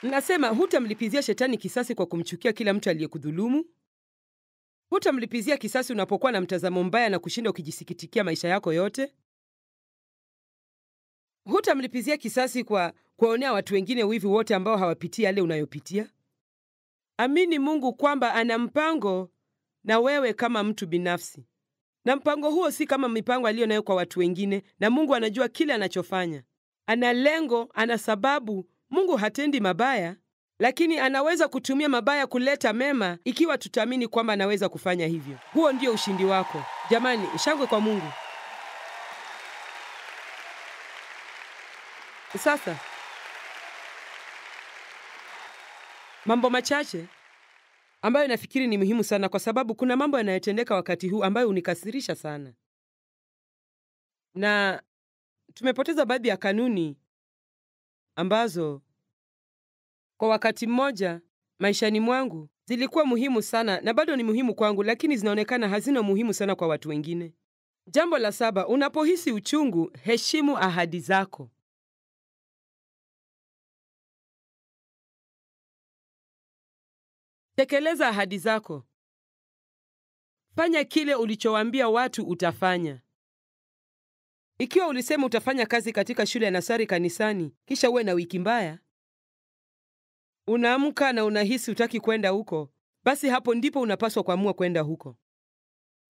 Nasema, hutamlipizia shetani kisasi kwa kumchukia kila mtu aliyekudhulumu. Hutamlipizia kisasi unapokuwa na mtazamo mbaya na kushinda ukijisikitikia maisha yako yote. Hutamlipizia kisasi kwa kuwaonea watu wengine wivu wote ambao hawapitii yale unayopitia. Amini Mungu kwamba ana mpango na wewe kama mtu binafsi. Na mpango huo si kama mipango aliyo nayo kwa watu wengine, na Mungu anajua kile anachofanya. Ana lengo, ana sababu. Mungu hatendi mabaya, lakini anaweza kutumia mabaya kuleta mema ikiwa tutaamini kwamba anaweza kufanya hivyo. Huo ndio ushindi wako. Jamani, shangwe kwa Mungu. Sasa, mambo machache ambayo nafikiri ni muhimu sana, kwa sababu kuna mambo yanayotendeka wakati huu ambayo unikasirisha sana. Na tumepoteza baadhi ya kanuni ambazo kwa wakati mmoja maishani mwangu zilikuwa muhimu sana na bado ni muhimu kwangu, lakini zinaonekana hazina muhimu sana kwa watu wengine. Jambo la 7, unapohisi uchungu, heshimu ahadi zako. Tekeleza ahadi zako. Fanya kile ulichowaambia watu utafanya. Ikiwa ulisema utafanya kazi katika shule ya nasari kanisani, kisha uwe na wiki mbaya, unaamka na unahisi hutaki kwenda huko, basi hapo ndipo unapaswa kuamua kwenda huko.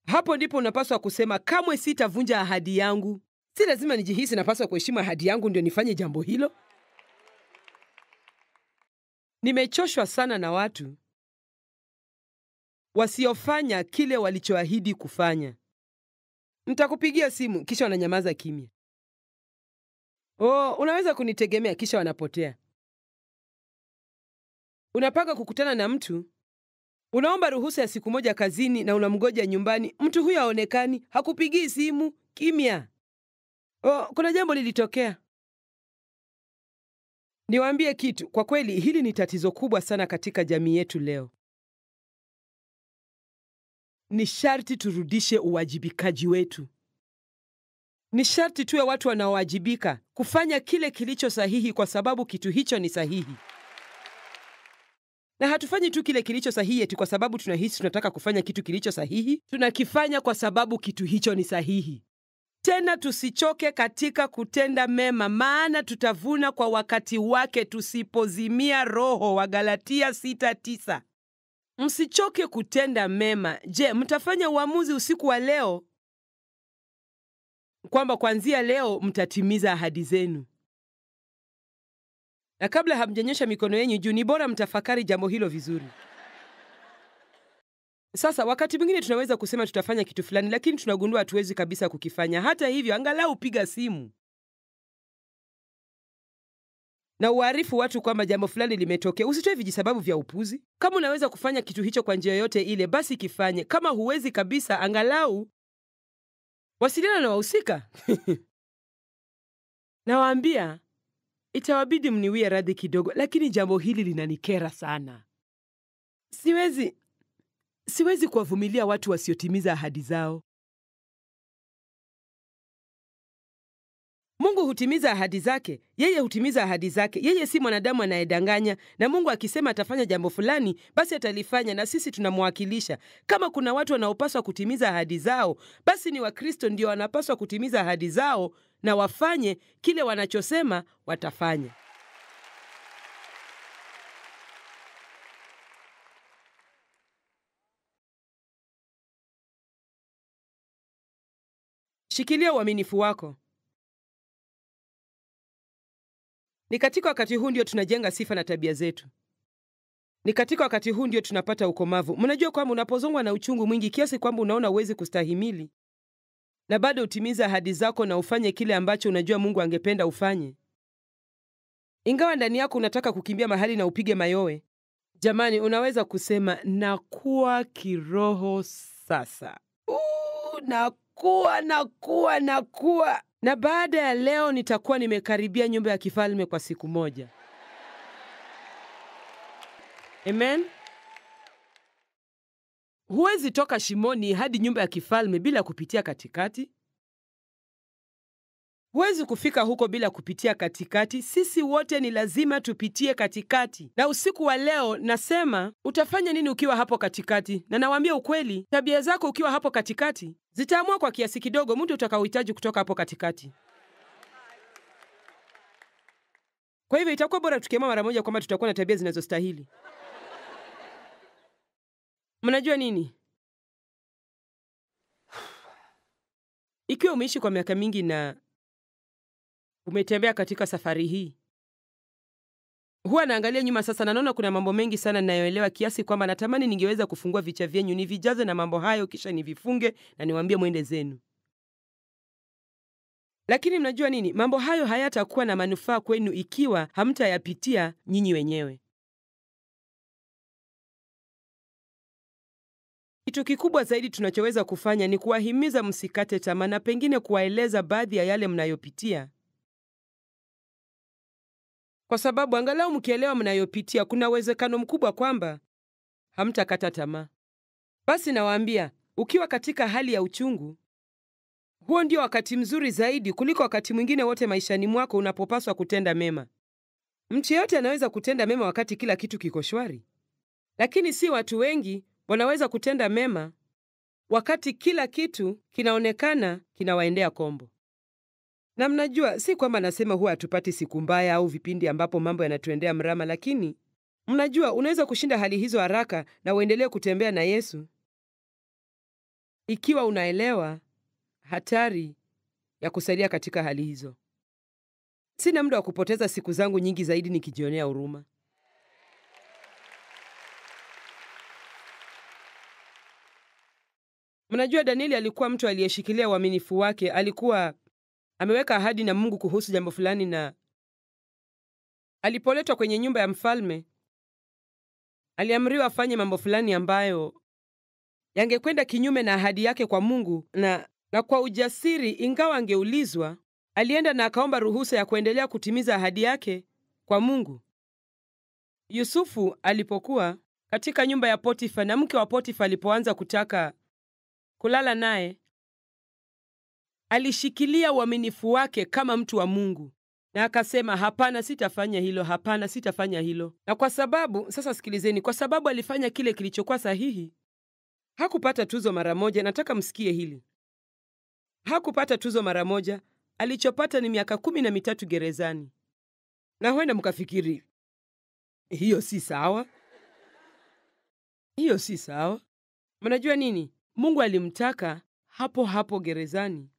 Hapo ndipo unapaswa kusema, kamwe sitavunja ahadi yangu. Si lazima nijihisi napaswa kuheshimu ahadi yangu ndio nifanye jambo hilo. Nimechoshwa sana na watu wasiofanya kile walichoahidi kufanya. Nitakupigia simu, kisha wananyamaza kimya. Unaweza kunitegemea, kisha wanapotea. Unapanga kukutana na mtu, unaomba ruhusa ya siku moja kazini na unamgoja nyumbani. Mtu huyo haonekani, hakupigii simu, kimya. Kuna jambo lilitokea. Niwaambie kitu, kwa kweli hili ni tatizo kubwa sana katika jamii yetu leo. Ni sharti turudishe uwajibikaji wetu. Ni sharti tuwe watu wanaowajibika kufanya kile kilicho sahihi kwa sababu kitu hicho ni sahihi. Na hatufanyi tu kile kilicho sahihi eti kwa sababu tunahisi tunataka kufanya kitu kilicho sahihi. Tunakifanya kwa sababu kitu hicho ni sahihi. Tena tusichoke katika kutenda mema, maana tutavuna kwa wakati wake tusipozimia roho. Wagalatia 6:9. Msichoke kutenda mema. Je, mtafanya uamuzi usiku wa leo kwamba kuanzia leo mtatimiza ahadi zenu? Na kabla hamjanyosha mikono yenu juu, ni bora mtafakari jambo hilo vizuri. Sasa, wakati mwingine tunaweza kusema tutafanya kitu fulani, lakini tunagundua hatuwezi kabisa kukifanya. Hata hivyo, angalau piga simu na uarifu watu kwamba jambo fulani limetokea. Usitoe vijisababu vya upuzi. Kama unaweza kufanya kitu hicho kwa njia yoyote ile, basi kifanye. Kama huwezi kabisa, angalau wasiliana na wahusika. Nawaambia, itawabidi mniwie radhi kidogo, lakini jambo hili linanikera sana. Siwezi kuwavumilia watu wasiotimiza ahadi zao. Mungu hutimiza ahadi zake. Yeye hutimiza ahadi zake. Yeye si mwanadamu anayedanganya, na Mungu akisema atafanya jambo fulani, basi atalifanya, na sisi tunamwakilisha. Kama kuna watu wanaopaswa kutimiza ahadi zao, basi ni Wakristo ndio wanapaswa kutimiza ahadi zao na wafanye kile wanachosema watafanya. Shikilia uaminifu wako. Ni katika wakati huu ndio tunajenga sifa na tabia zetu. Ni katika wakati huu ndio tunapata ukomavu. Mnajua kwamba unapozongwa na uchungu mwingi kiasi kwamba unaona uwezi kustahimili, na bado utimiza ahadi zako na ufanye kile ambacho unajua Mungu angependa ufanye, ingawa ndani yako unataka kukimbia mahali na upige mayowe, jamani, unaweza kusema nakuwa kiroho sasa. Nakuwa. Na baada ya leo nitakuwa nimekaribia nyumba ya kifalme kwa siku moja. Amen. Huwezi toka shimoni hadi nyumba ya kifalme bila kupitia katikati. Huwezi kufika huko bila kupitia katikati. Sisi wote ni lazima tupitie katikati. Na usiku wa leo nasema, utafanya nini ukiwa hapo katikati? Na nawaambia ukweli, tabia zako ukiwa hapo katikati zitaamua kwa kiasi kidogo muda utakaohitaji kutoka hapo katikati. Kwa hivyo itakuwa bora tukiamua mara moja kwamba tutakuwa na tabia zinazostahili. Mnajua nini? Ikiwa umeishi kwa miaka mingi na umetembea katika safari hii, huwa naangalia nyuma sasa na naona kuna mambo mengi sana ninayoelewa kiasi kwamba natamani ningeweza kufungua vichwa vyenyu nivijaze na mambo hayo kisha nivifunge na niwaambie mwende zenu. Lakini mnajua nini? Mambo hayo hayatakuwa na manufaa kwenu ikiwa hamtayapitia nyinyi wenyewe. Kitu kikubwa zaidi tunachoweza kufanya ni kuwahimiza msikate tamaa na pengine kuwaeleza baadhi ya yale mnayopitia. Kwa sababu angalau mkielewa mnayopitia, kuna uwezekano mkubwa kwamba hamtakata tamaa. Basi nawaambia, ukiwa katika hali ya uchungu, huo ndio wakati mzuri zaidi kuliko wakati mwingine wote maishani mwako unapopaswa kutenda mema. Mtu yeyote anaweza kutenda mema wakati kila kitu kiko shwari. Lakini si watu wengi wanaweza kutenda mema wakati kila kitu kinaonekana kinawaendea kombo. Na mnajua, si kwamba nasema huwa hatupati siku mbaya au vipindi ambapo mambo yanatuendea mrama, lakini mnajua unaweza kushinda hali hizo haraka na uendelee kutembea na Yesu ikiwa unaelewa hatari ya kusalia katika hali hizo. Sina muda wa kupoteza siku zangu nyingi zaidi nikijionea huruma. Mnajua Danieli alikuwa mtu aliyeshikilia uaminifu wake. Alikuwa ameweka ahadi na Mungu kuhusu jambo fulani, na alipoletwa kwenye nyumba ya mfalme aliamriwa afanye mambo fulani ambayo yangekwenda kinyume na ahadi yake kwa Mungu, na kwa ujasiri, ingawa angeulizwa, alienda na akaomba ruhusa ya kuendelea kutimiza ahadi yake kwa Mungu. Yusufu alipokuwa katika nyumba ya Potifa na mke wa Potifa alipoanza kutaka kulala naye, alishikilia uaminifu wake kama mtu wa Mungu na akasema, hapana, sitafanya hilo, hapana, sitafanya hilo. Na kwa sababu, sasa sikilizeni, kwa sababu alifanya kile kilichokuwa sahihi, hakupata tuzo mara moja. Nataka msikie hili. Hakupata tuzo mara moja. Alichopata ni miaka 13 gerezani. Na huenda mkafikiri, hiyo si sawa. Hiyo si sawa. Mnajua nini? Mungu alimtaka hapo hapo gerezani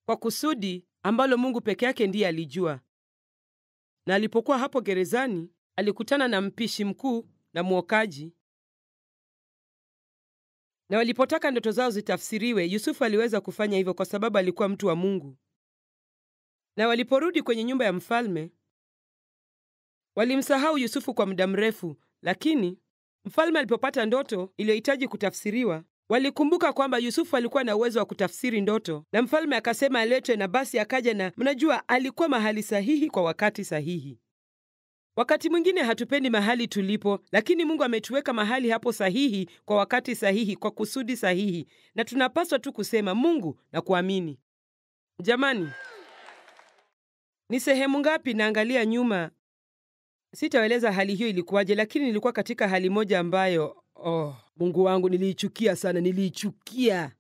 kwa kusudi ambalo Mungu peke yake ndiye alijua. Na alipokuwa hapo gerezani, alikutana na mpishi mkuu na mwokaji. Na walipotaka ndoto zao zitafsiriwe, Yusufu aliweza kufanya hivyo kwa sababu alikuwa mtu wa Mungu. Na waliporudi kwenye nyumba ya mfalme, walimsahau Yusufu kwa muda mrefu, lakini mfalme alipopata ndoto iliyohitaji kutafsiriwa, walikumbuka kwamba Yusufu alikuwa na uwezo wa kutafsiri ndoto, na mfalme akasema aletwe, na basi akaja, na mnajua alikuwa mahali sahihi kwa wakati sahihi. Wakati mwingine hatupendi mahali tulipo, lakini Mungu ametuweka mahali hapo sahihi kwa wakati sahihi, kwa kusudi sahihi, na tunapaswa tu kusema Mungu na kuamini. Jamani, ni sehemu ngapi naangalia nyuma? Sitaeleza hali hiyo ilikuwaje, lakini nilikuwa katika hali moja ambayo, Mungu wangu, niliichukia sana, niliichukia.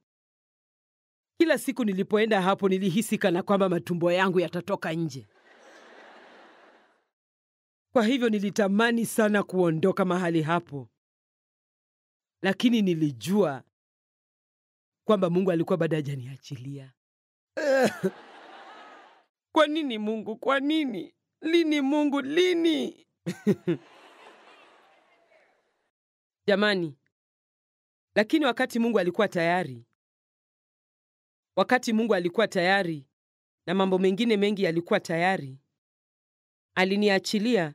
Kila siku nilipoenda hapo nilihisi kana kwamba matumbo yangu yatatoka nje. Kwa hivyo nilitamani sana kuondoka mahali hapo. Lakini nilijua kwamba Mungu alikuwa bado hajaniachilia. Kwa nini Mungu? Kwa nini? Lini Mungu? Lini? Jamani, lakini wakati Mungu alikuwa tayari na mambo mengine mengi yalikuwa tayari, aliniachilia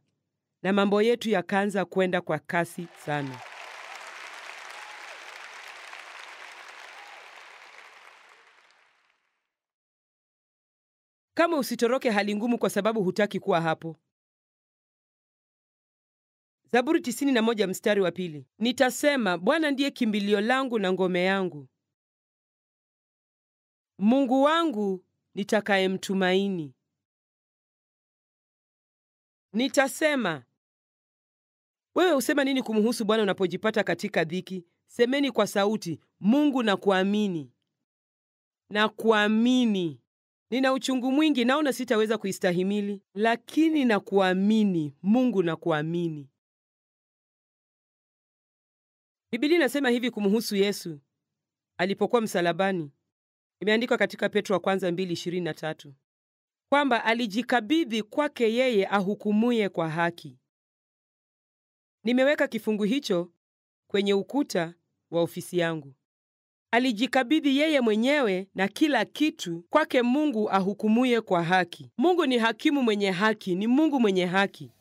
na mambo yetu yakaanza kwenda kwa kasi sana. Kama usitoroke hali ngumu kwa sababu hutaki kuwa hapo. Zaburi 91 mstari wa 2. Nitasema, Bwana ndiye kimbilio langu na ngome yangu, Mungu wangu nitakayemtumaini. Nitasema. Wewe usema nini kumhusu Bwana unapojipata katika dhiki? Semeni kwa sauti, Mungu nakuamini. Nakuamini. Nina uchungu mwingi, naona sitaweza kuistahimili, lakini nakuamini, Mungu nakuamini. Biblia inasema hivi kumhusu Yesu alipokuwa msalabani. Imeandikwa katika Petro wa kwanza 2:23 kwamba alijikabidhi kwake yeye ahukumuye kwa haki. Nimeweka kifungu hicho kwenye ukuta wa ofisi yangu. Alijikabidhi yeye mwenyewe na kila kitu kwake Mungu ahukumuye kwa haki. Mungu ni hakimu mwenye haki, ni Mungu mwenye haki.